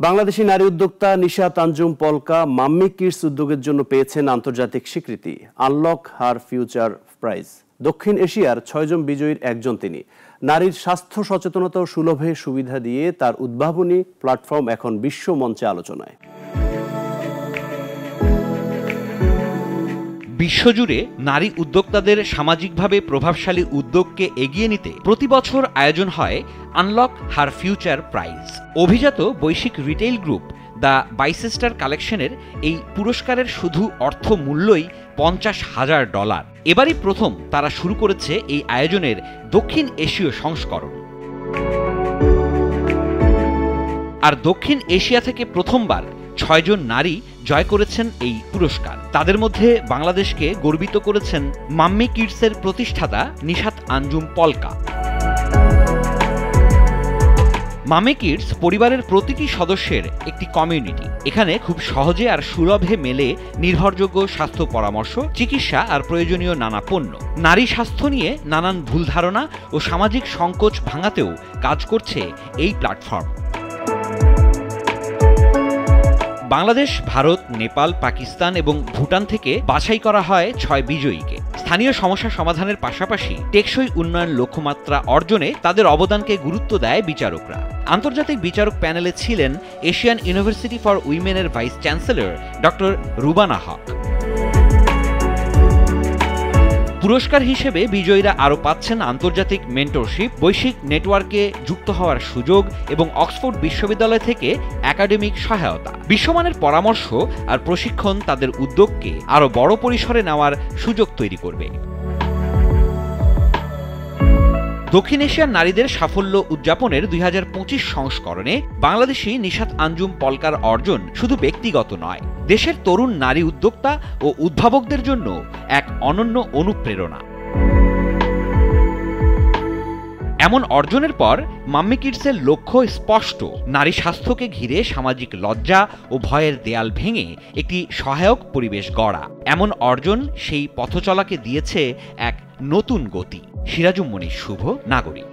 বাংলাদেশি নারী উদ্যোক্তা Nishat Anjum পলকা mummy kids উদ্যোগের জন্য পেয়েছেন আন্তর্জাতিক স্বীকৃতি আনলক হার ফিউচার প্রাইজ। দক্ষিণ এশিয়ার ৬ জন বিজয়ীর একজন তিনি। নারীর স্বাস্থ্য সচেতনতা ও সুলভে সুবিধা দিয়ে তার উদ্ভাবনী প্ল্যাটফর্ম এখন বিশ্ব মঞ্চে আলোচনায়। বিশ্বজুড়ে নারী উদ্যোক্তাদের সামাজিকভাবে প্রভাবশালী উদ্যোগকে এগিয়ে নিতে প্রতি বছর আয়োজন হয় আনলক হার ফিউচার প্রাইজ। অভিজাত বৈশ্বিক রিটেইল গ্রুপ দ্য বাইসেস্টার কালেকশনের এই পুরস্কারের শুধু অর্থ মূল্যই $৫০,০০০। এবারই প্রথম তারা শুরু করেছে এই আয়োজনের দক্ষিণ এশীয় সংস্করণ। আর দক্ষিণ এশিয়া থেকে প্রথমবার ৬ জন নারী জয় করেছেন এই পুরস্কার। তাদের মধ্যে বাংলাদেশকে গর্বিত করেছেন মাম্মি কিডসের প্রতিষ্ঠাতা নিশাত আঞ্জুম পলকা। মাম্মি কিডস পরিবারের প্রতিটি সদস্যের একটি কমিউনিটি। এখানে খুব সহজে আর সুলভে মেলে নির্ভরযোগ্য স্বাস্থ্য পরামর্শ, চিকিৎসা আর প্রয়োজনীয় নানা পণ্য। নারী স্বাস্থ্য নিয়ে নানান ভুল ধারণা ও সামাজিক সংকোচ ভাঙাতেও কাজ করছে এই প্ল্যাটফর্ম। বাংলাদেশ, ভারত, নেপাল, পাকিস্তান এবং ভুটান থেকে বাছাই করা হয় ৬ বিজয়ীকে। স্থানীয় সমস্যা সমাধানের পাশাপাশি টেকসই উন্নয়ন লক্ষ্যমাত্রা অর্জনে তাদের অবদানকে গুরুত্ব দেয় বিচারকরা। আন্তর্জাতিক বিচারক প্যানেলে ছিলেন এশিয়ান ইউনিভার্সিটি ফর উইমেনের vice chancellor doctor Rubana Huq. পুরস্কার হিসেবে বিজয়ীরা আরও পাচ্ছেন আন্তর্জাতিক মেন্টরশিপ, বৈশ্বিক নেটওয়ার্কে যুক্ত হওয়ার সুযোগ এবং অক্সফোর্ড বিশ্ববিদ্যালয় থেকে একাডেমিক সহায়তা। বিশ্বমানের পরামর্শ আর প্রশিক্ষণ তাদের উদ্যোগকে আরও বড় পরিসরে নেওয়ার সুযোগ তৈরি করবে। দক্ষিণ এশিয়ার নারীদের সাফল্য উদযাপনের ২০২৫ সংস্করণে বাংলাদেশি নিশাত আঞ্জুম পলকার অর্জন শুধু ব্যক্তিগত নয়, দেশের তরুণ নারী উদ্যোক্তা ও উদ্ভাবকদের জন্য এক অনন্য অনুপ্রেরণা। এমন অর্জনের পর মাম্মি কিডসের লক্ষ্য স্পষ্ট, নারী স্বাস্থ্যকে ঘিরে সামাজিক লজ্জা ও ভয়ের দেয়াল ভেঙে একটি সহায়ক পরিবেশ গড়া। এমন অর্জন সেই পথচলাকে দিয়েছে এক নতুন গতি। সিরাজুম মনির, শুভ, নাগরিক।